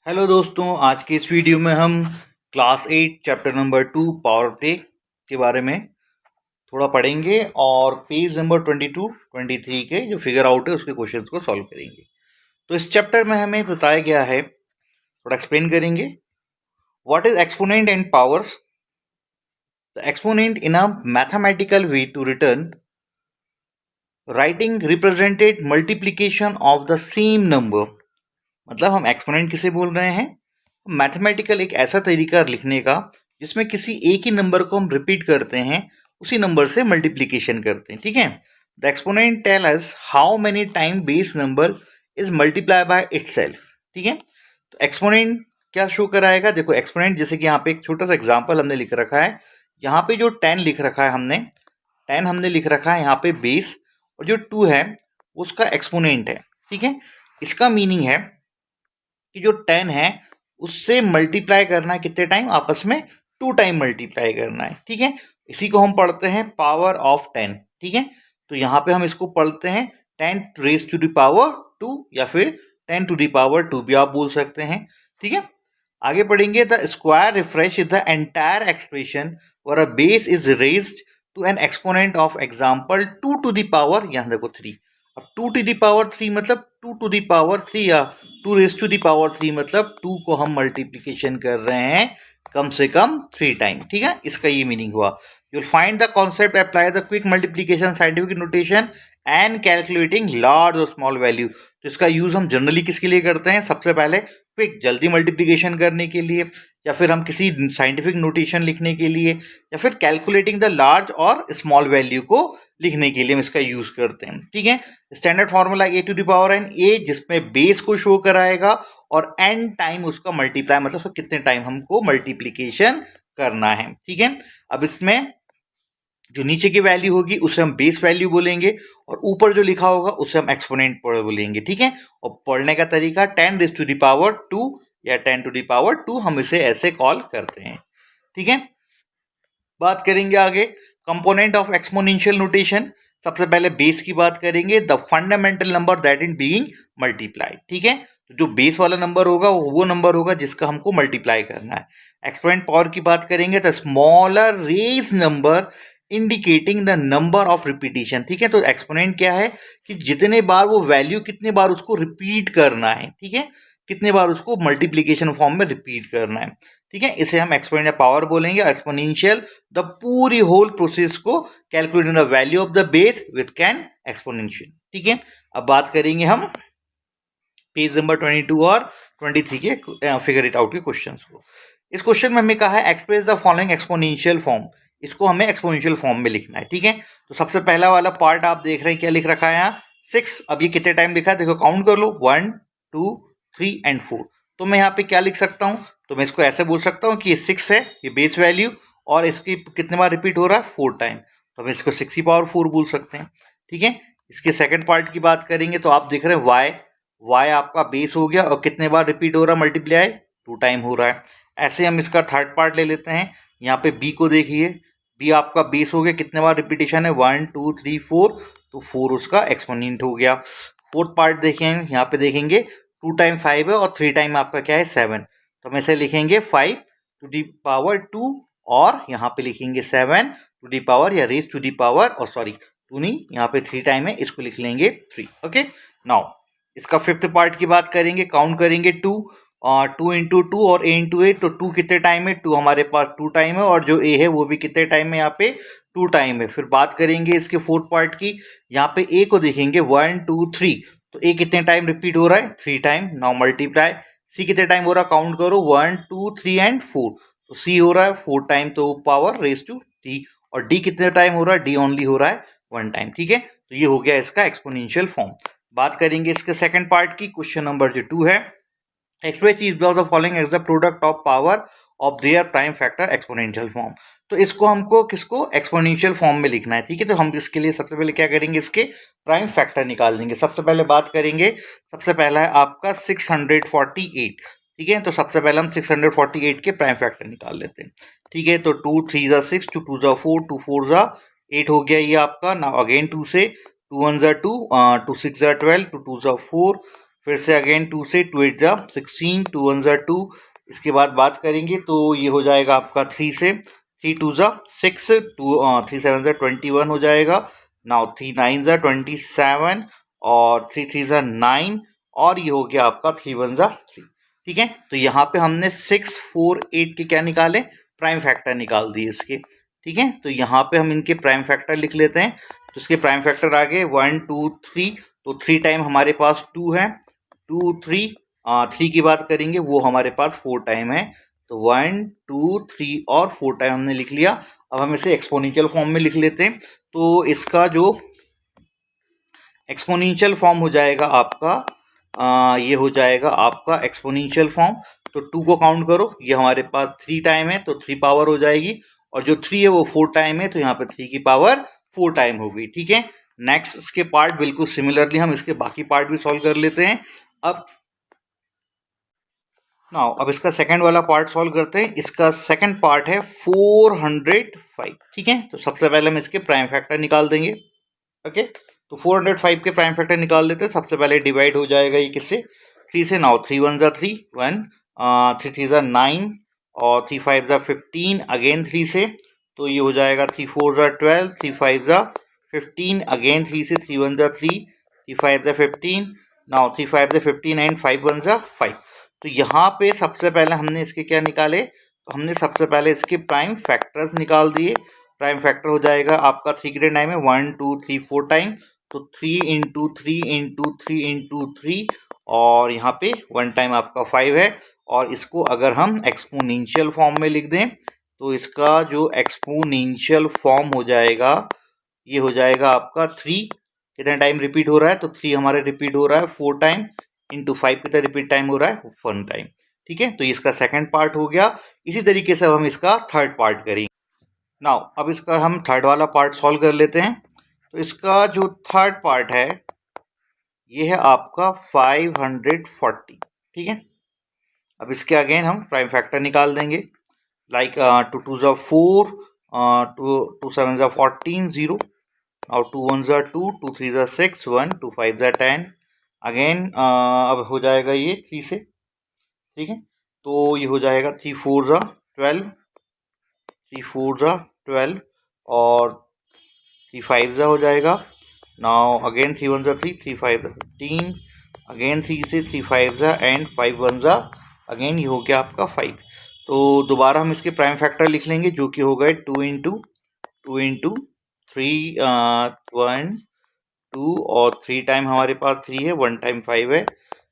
Hello दोस्तों, आज के इस वीडियो में हम class 8 chapter number 2 power play के बारे में थोड़ा पढ़ेंगे और पेज नंबर 22 23 के जो फिगर आउट है उसके क्वेश्चंस को सॉल्व करेंगे। तो इस चैप्टर में हमें बताया गया है, थोड़ा एक्सप्लेन करेंगे what is exponent and powers. The exponent in a mathematical way to return writing represented multiplication of the same number. मतलब हम एक्सपोनेंट किसे बोल रहे हैं? मैथमेटिकल एक ऐसा तरीका लिखने का जिसमें किसी एक ही नंबर को हम रिपीट करते हैं, उसी नंबर से मल्टीप्लिकेशन करते हैं। ठीक है। The exponent tell us how many time base number is multiply by itself. ठीक है। तो एक्सपोनेंट क्या शो कराएगा? देखो एक्सपोनेंट, जैसे कि यहाँ पे एक छोटा सा एग्जांपल हमने लिख रखा है। यहाँ पे जो 10 लिख रखा है हमने 10 हमने लिख रखा है यहाँ पे बेस, और जो 2 है उसका एक्सपोनेंट है। ठीक है। इसका मीनिंग है कि जो 10 है उससे मल्टीप्लाई करना है कितने टाइम? आपस में 2 टाइम मल्टीप्लाई करना है। ठीक है। इसी को हम पढ़ते हैं पावर ऑफ 10। ठीक है। तो यहाँ पे हम इसको पढ़ते हैं 10 रेज टू द पावर 2, या फिर 10 टू द पावर 2 भी आप बोल सकते हैं। ठीक है। आगे पढ़ेंगे, the square refresh is the entire expression और a base is raised to an exponent of example 2 to the power, यहाँ देखो 3। अब 2 टू द पावर 3 मतलब 2 टू द पावर 3, या 2 रेज टू द पावर 3 मतलब 2 को हम मल्टीप्लिकेशन कर रहे हैं कम से कम 3 टाइम। ठीक है। इसका ये मीनिंग हुआ। You will find the concept, apply the quick multiplication scientific notation and calculating large और स्मॉल वैल्यू। तो इसका यूज हम जनरली किसके लिए करते हैं? सबसे पहले क्विक जल्दी मल्टीप्लिकेशन करने के लिए, या फिर हम किसी साइंटिफिक नोटेशन लिखने के लिए, या फिर कैलकुलेटिंग द लार्ज और स्मॉल वैल्यू को लिखने के लिए हम इसका यूज करते हैं। ठीक है। Standard formula A to the power N, A जिसमें बेस को शो कराएगा और एन टाइम उसका मल्टीप्लाई, मतलब उसको कितने टाइम हमको मल्टीप्लिकेशन करना है। ठीक है। अब इसमें जो नीचे की वैल्यू होगी उसे हम बेस वैल्यू बोलेंगे, और ऊपर जो लिखा होगा उसे हम एक्सपोनेंट बोलेंगे। ठीक है। और पढ़ने का तरीका 10 रेज टू द पावर 2 या 10 टू द पावर 2, हम इसे ऐसे कॉल करते हैं। ठीक है। बात करेंगे आगे कंपोनेंट ऑफ एक्सपोनेंशियल नोटेशन। सबसे पहले बेस की बात करेंगे, the fundamental number that in being multiply. ठीक है। तो जो बेस वाला नंबर होगा वो नंबर होगा जिसका हमको मल्टीप्लाई करना है। एक्सपोनेंट पावर की बात करेंगे, the smaller raise number indicating the number of repetition. ठीक है। तो एक्सपोनेंट क्या है कि जितने बार वो वैल्यू, कितने बार उसको रिपीट करना है। ठीक है। कितने बार उसको मल्टीप्लिकेशन फॉर्म में रिपीट करना है। ठीक है। इसे हम एक्सपोनेंशियल पावर बोलेंगे। एक्सपोनेंशियल द पूरी होल प्रोसेस को calculating the value of the base with can exponential. ठीक है। अब बात करेंगे हम पेज नंबर 22 और 23 के फिगर इट आउट के क्वेश्चंस को। इस क्वेश्चन में हमें कहा है express the following exponential form. इसको हमें एक्सपोनेंशियल फॉर्म में लिखना है। ठीक है। तो सबसे पहला वाला पार्ट आप देख रहे हैं, क्या लिख रखा है यहाँ? 6। अब ये कितने टाइम लिखा है देखो, काउंट कर लो, 1 2 3 एंड 4। तो मैं यहाँ पे क्या लिख सकता हूँ? तो मैं इसको ऐसे बोल सकता हूँ कि ये 6 है, ये बेस वैल्यू, और इसकी कितने बार रिपीट हो रहा है? 4 टाइम। तो हम इसको 6 की पावर 4 बोल सकते हैं। ठीक है। इसके सेकंड पार्ट की बात करेंगे तो आप देख रहे हैं y आपका बेस हो गया, और कितने बार रिपीट हो रहा है? मल्टीप्लाई 2 टाइम हो रहा है। ऐसे हम इसका थर्ड पार्ट ले लेते हैं। यहाँ पे b को देखिए, b आपका बेस हो गया, कितने बार रिपीटेशन है? 1 2 3 4, तो 4 उसका एक्सपोनेंट हो गया। फोर्थ पार्ट देखेंगे, यहाँ पे देखेंगे 2 टाइम 5 है और 3 टाइम आपका क्या है? 7। तो हम ऐसे लिखेंगे 5 टू दी पावर 2, और यहाँ पे लिखेंगे 7 टू दी पावर, या रेज टू दी पावर, और सॉरी 2 नहीं, यहाँ पे 3 टाइम है, इसको लिख लेंगे 3। ओके। नाउ इसका फिफ्थ पार्ट की बात करेंगे, काउंट करेंगे 2 और 2 इंटू 2 और a इंटू 8। तो 2 कितने टाइम है? 2 हमारे पास 2 टाइम है, और जो a है वो भी कितने टाइम है? यहाँ पे 2 टाइम है। फिर बात करेंगे इसके फोर्थ पार्ट की, यहाँ पे a को देखेंगे 1 2 3। तो a कितने टाइम रिपीट हो रहा है? 3 टाइम। नाउ मल्टीप्लाई, c कितने टाइम हो रहा है? काउंट करो, 1 2 3 एंड 4। तो c हो रहा है 4 टाइम, तो पावर रेज टू d। और d कितने टाइम हो रहा है? d ओनली हो रहा है 1 टाइम। ठीक है। तो ये हो गया इसका एक्सपोनेंशियल फॉर्म। बात करेंगे इसके सेकंड पार्ट की, क्वेश्चन नंबर जो 2 है, express is the following as the product of power of their prime factor exponential form. तो इसको हमको किसको? एक्सपोनेंशियल फॉर्म में लिखना है। ठीक है। तो हम इसके लिए सबसे पहले क्या करेंगे? इसके प्राइम फैक्टर निकाल देंगे। सबसे पहले बात करेंगे, सबसे पहला है आपका 648। ठीक है। तो सबसे पहले हम 648 के प्राइम फैक्टर निकाल लेते हैं। ठीक है। तो 2 3 जा 6, 2 2 जा 4, 2 4 जा 8 हो गया ये आपका। नाउ अगेन 2 से, 2 1 जा 2, 2 6 जा 12, 2 2 जा 4, फिर से अगेन 2 से 2 8 जा 16, 2 1 जा 2। इसके बाद बात करेंगे तो ये हो जाएगा आपका 3 से, 3 2 जा 6, 3 7 जा 21 हो जाएगा। नाउ 3 9 जा 27 और 3 3 जा 9 और ये हो गया आपका 3 1 जा 3। ठीक है, तो यहाँ पे हमने 6 4 8 के क्या निकाले, प्राइम फैक्टर निकाल दिए इसके। ठीक है, तो यहाँ पे हम इनके प्राइम फैक्टर लिख लेते हैं। तो इसके प्राइम फैक्टर आ गए 1 2 3, तो 3 टाइम हमारे पास 2 है, 2 3 3 की बात करेंगे वो हमारे पास 4 टाइम है। तो 1 2 3 और 4 टाइम हमने लिख लिया। अब हम इसे एक्सपोनेंशियल फॉर्म में लिख लेते हैं। तो इसका जो एक्सपोनेंशियल फॉर्म हो जाएगा आपका ये हो जाएगा आपका एक्सपोनेंशियल फॉर्म। तो 2 को काउंट करो, ये हमारे पास 3 टाइम है तो 3 पावर हो जाएगी, और जो 3 है वो 4 टाइम है तो यहाँ पे 3 की पावर 4 टाइम हो गई। ठीक है, नेक्स्ट इसके पार्ट बिल्कुल सिमिलरली हम इसके बाकी पार्ट भी सॉल्व कर लेते हैं। अब इसका सेकंड वाला पार्ट सॉल्व करते हैं। इसका सेकंड पार्ट है 405। ठीक है, तो सबसे पहले हम इसके प्राइम फैक्टर निकाल देंगे। ओके, तो 405 के प्राइम फैक्टर निकाल लेते हैं। सबसे पहले डिवाइड हो जाएगा ये किससे, 3 से। नाउ 3 1 जा 3 1, 3 3 जा 9 और 3 5 जा 15, अगेन 3 से। तो ये हो जाएगा 3 4 जा 12, 3 5 जा 15, अगेन 3 से, 3 1 जा 3, 3 5 जा 15, नाउ 3 5 जा 15 एंड 5 1 जा 5। तो यहाँ पे सबसे पहले हमने इसके क्या निकाले, तो हमने सबसे पहले इसके प्राइम फैक्टर्स निकाल दिए। प्राइम फैक्टर हो जाएगा आपका 3 के टाइम है 1 2 3 4 टाइम, तो 3 इंटू 3 इंटू 3 इंटू 3, और यहाँ पे 1 टाइम आपका 5 है। और इसको अगर हम एक्सपोनेंशियल फॉर्म में लिख दें तो इसका जो एक्सपोनेंशियल फॉर्म हो जाएगा ये हो जाएगा आपका 3 कितना टाइम रिपीट हो रहा है, तो 3 हमारे रिपीट हो रहा है 4 टाइम, इंटू 5 कितना रिपीट टाइम हो रहा है 1 टाइम। ठीक है, तो इसका सेकंड पार्ट हो गया। इसी तरीके से अब हम इसका थर्ड पार्ट करेंगे। नाउ अब इसका हम थर्ड वाला पार्ट सॉल्व कर लेते हैं। तो इसका जो थर्ड पार्ट है ये है आपका 540। ठीक है, अब इसके अगेन हम प्राइम फैक्टर निकाल देंगे। लाइक 2 2 जा 4, 2 7 जा 14 0, और 2 1 जा 2, 2 3 जा 6 1, 2 5 जा 10, अगेन अब हो जाएगा ये 3 से। ठीक है, तो ये हो जाएगा 3 4 जा 12, 3 4 जा 12 और 3 5 जा हो जाएगा। नाउ अगेन 3 1 जा 3, 3 5 जा 15, अगेन 3 से, 3 5 जा एंड 5 1 जा, अगेन ये हो गया आपका 5। तो दोबारा हम इसके प्राइम फैक्टर लिख लेंगे जो कि हो गए 2 इंटू 3 1 2, और 3 टाइम हमारे पास 3 है, 1 टाइम 5 है।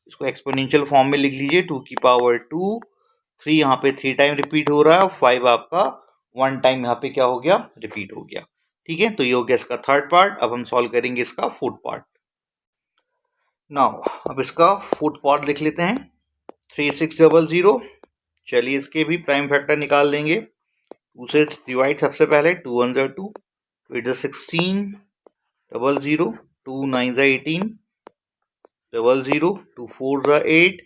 इसको एक्सपोनेंशियल फॉर्म में लिख लीजिए 2 की पावर 2, 3 यहाँ पे 3 टाइम रिपीट हो रहा है और 5 आपका 1 टाइम यहाँ पे क्या हो गया, रिपीट हो गया। ठीक है, तो ये हो गया इसका थर्ड पार्ट। अब हम सॉल्व करेंगे इसका फोर्थ पार्ट। नाउ अब इसका फोर्थ पार्ट लिख लेते हैं 3600। चलिए इसके भी प्राइम फैक्टर निकाल लेंगे। 2 से डिवाइड सबसे पहले, 2 1 जा 2, 2 8 जा 16 00, 2 9 जा 18 00, 2 4 जा 8,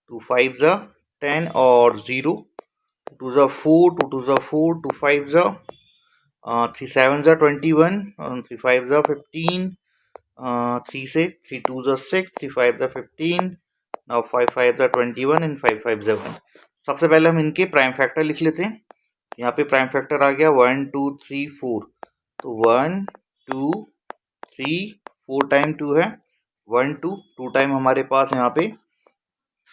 2 5 जा 10 और 0, 2 जा 4, 2 2 जा 4, 2 5 जा 3 7 जा 21, 3 5 जा 15, 3 से, 3 2 जा 6, 3 5 जा 15, नाउ 5 5 जा 21 एंड 5 5 जा 1। सबसे पहले हम इनके प्राइम फैक्टर लिख लेते हैं। यहाँ पे प्राइम फैक्टर आ गया 1 2 3 4, तो 1 2 3 4 टाइम 2 है, 1 2 2 टाइम हमारे पास यहाँ पे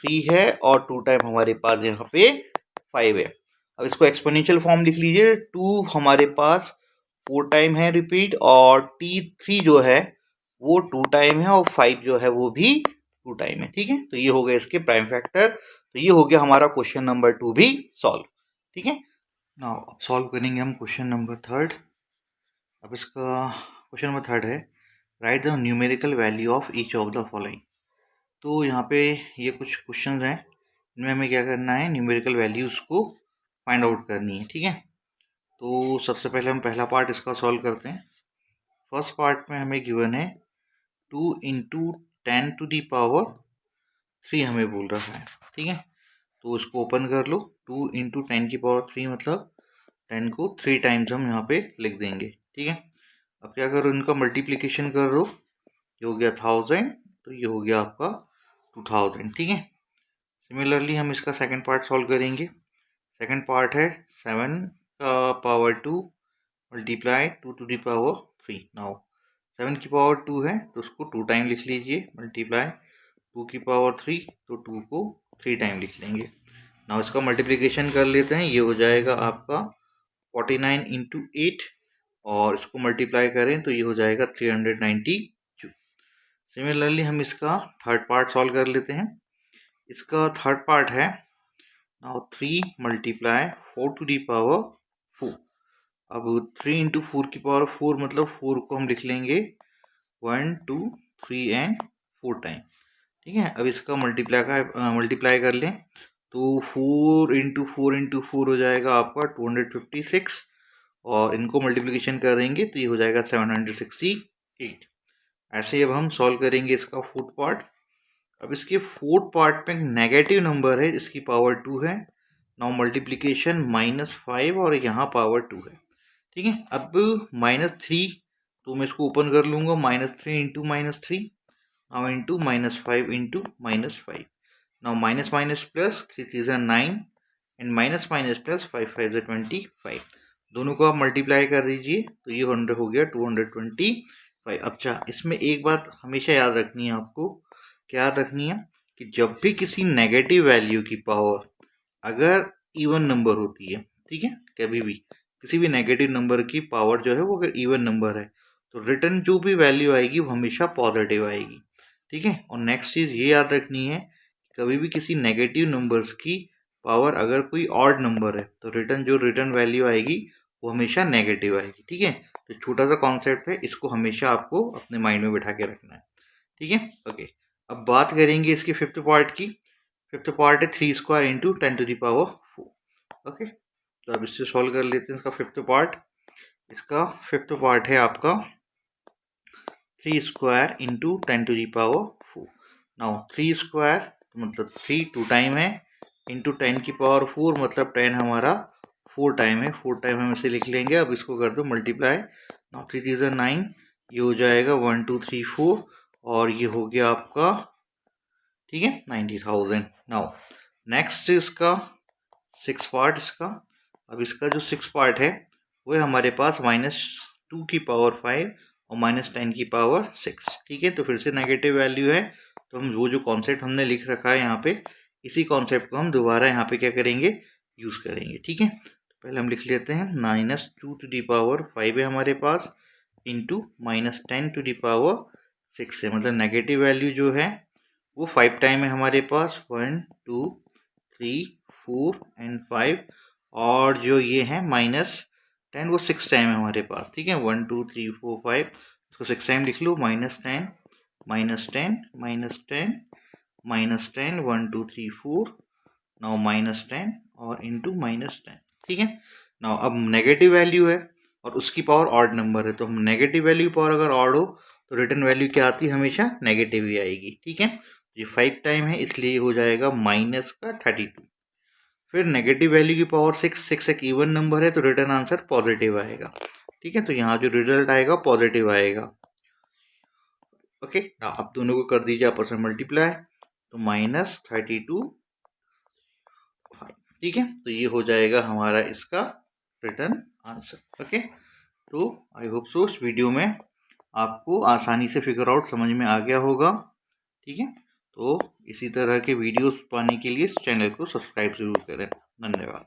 3 है और 2 टाइम हमारे पास यहाँ पे 5 है। अब इसको एक्सपोनेंशियल फॉर्म लिख लीजिए। 2 हमारे पास 4 टाइम है रिपीट, और T3 जो है वो 2 टाइम है, और 5 जो है वो भी 2 टाइम है। ठीक है, तो ये हो गया इसके प्राइम फैक्टर। तो ये हो गया हमारा क्वेश्चन नंबर 2 भी सॉल्व। ठीक है, नाउ अब सॉल्व करेंगे हम क्वेश्चन नंबर थर्ड। अब इसका क्वेश्चन नंबर थर्ड है right the numerical value of each of the following. तो यहाँ पे ये कुछ क्वेश्चंस हैं, इनमें हमें क्या करना है, न्यूमेरिकल वैल्यूज़ को फाइंड आउट करनी है। ठीक है, तो सबसे पहले हम पहला पार्ट इसका सॉल्व करते हैं। फर्स्ट पार्ट में हमें गिवन है 2 इंटू 10 टू दी पावर 3 हमें बोल रहा है। ठीक है, तो इसको ओपन कर लो। 2 इंटू 10 की पावर 3 मतलब 10 को 3 टाइम्स हम यहाँ पे लिख देंगे। ठीक है, अब क्या करो, इनका मल्टीप्लिकेशन कर लो, ये हो गया 1000, तो ये हो गया आपका 2000, ठीक है। सिमिलरली हम इसका सेकंड पार्ट सॉल्व करेंगे। सेकंड पार्ट है 7 का power 2 multiply 2 to the power 3। Now 7 की पावर 2 है तो उसको 2 टाइम लिख लीजिए, मल्टीप्लाई 2 की पावर 3 तो 2 को 3 टाइम लिख लेंगे। नाउ इसका मल्टीप्लिकेशन कर लेते हैं, ये हो जाएगा आपका 49 इंटू 8 और इसको मल्टीप्लाई करें तो ये हो जाएगा 392। सिमिलरली हम इसका थर्ड पार्ट सॉल्व कर लेते हैं। इसका थर्ड पार्ट है now 3 multiply 4 to the power 4। अब 3 इंटू 4 की पावर 4 मतलब 4 को हम लिख लेंगे 1 2 3 एंड 4 टाइम, ठीक है। अब इसका मल्टीप्लाई कर लें तो 4 इंटू 4 हो जाएगा आपका 256 और इनको मल्टीप्लिकेशन करेंगे तो ये हो जाएगा 768। ऐसे अब हम सॉल्व करेंगे इसका फोर्थ पार्ट। अब इसके फोर्थ पार्ट पे नेगेटिव नंबर है, इसकी पावर 2 है। नाउ मल्टीप्लिकेशन -5 और यहाँ पावर 2 है, ठीक है। अब -3 तो मैं इसको ओपन कर लूँगा, -3 into -3 now into -5 into -5। Now minus minus plus 3 3 9 and minus minus plus 5 5 25। दोनों को आप मल्टीप्लाई कर दीजिए तो ये 100 हो गया 225। अच्छा, इसमें एक बात हमेशा याद रखनी है आपको, क्या याद रखनी है कि जब भी किसी नेगेटिव वैल्यू की पावर अगर इवन नंबर होती है, ठीक है, कभी भी किसी भी नेगेटिव नंबर की पावर जो है वो अगर इवन नंबर है तो रिटर्न जो भी वैल्यू आएगी वो हमेशा पॉजिटिव आएगी, ठीक है। और नेक्स्ट चीज़ ये याद रखनी है, कभी भी किसी नेगेटिव नंबर्स की पावर अगर कोई ऑड नंबर है तो रिटर्न वैल्यू आएगी वो हमेशा नेगेटिव आएगी, ठीक है। तो छोटा सा कॉन्सेप्ट है, इसको हमेशा आपको अपने माइंड में बिठा के रखना है, ठीक है। ओके, अब बात करेंगे इसकी फिफ्थ पार्ट की। फिफ्थ पार्ट है 3 square into 10 to the power 4। Okay, तो अब इससे सॉल्व कर लेते हैं इसका फिफ्थ पार्ट। इसका फिफ्थ पार्ट है आपका 3 square into 10 to the power 4। Now 3 square मतलब 3 2 टाइम है, इंटू 10 की पावर 4 मतलब 10 हमारा 4 टाइम है, 4 टाइम हम इसे लिख लेंगे। अब इसको कर दो मल्टीप्लाई, नाउ 3 3 9, ये हो जाएगा 1 2 3 4 और ये हो गया आपका, ठीक है, 90,000। नाउ नेक्स्ट इसका 6 पार्ट इसका। अब इसका जो 6 पार्ट है वो है हमारे पास -2 की पावर 5 और -10 की पावर 6, ठीक है। तो फिर से नेगेटिव वैल्यू है तो हम वो जो कॉन्सेप्ट हमने लिख रखा है यहाँ पे, इसी कॉन्सेप्ट को हम दोबारा यहाँ पे क्या करेंगे, यूज़ करेंगे, ठीक है। तो पहले हम लिख लेते हैं -2 टू दी पावर 5 है हमारे पास, इंटू -10 टू दी पावर 6 है, मतलब नेगेटिव वैल्यू जो है वो 5 टाइम है हमारे पास, 1 2 3 4 एंड 5, और जो ये है -10 वो 6 टाइम है हमारे पास, ठीक है। 1 2 3 4 5, इसको 6 टाइम लिख लो, -10 -10 -10 -10 1 2 3 4, नाउ -10 और इंटू -10, ठीक है। नाउ अब नेगेटिव वैल्यू है और उसकी पावर ऑड नंबर है, तो हम नेगेटिव वैल्यू पावर अगर ऑड हो तो रिटर्न वैल्यू क्या आती है, हमेशा नेगेटिव ही आएगी, ठीक है। ये 5 टाइम है इसलिए हो जाएगा -32। फिर नेगेटिव वैल्यू की पावर 6 एक इवन नंबर है तो रिटर्न आंसर पॉजिटिव आएगा, ठीक है। तो यहाँ जो रिजल्ट आएगा पॉजिटिव आएगा। ओके, अब दोनों को कर दीजिए आपस में मल्टीप्लाई, तो -32, ठीक है। तो ये हो जाएगा हमारा इसका रिटर्न आंसर। ओके, तो आई होप सो इस वीडियो में आपको आसानी से फिगर आउट समझ में आ गया होगा, ठीक है। तो इसी तरह के वीडियोस पाने के लिए इस चैनल को सब्सक्राइब जरूर करें। धन्यवाद।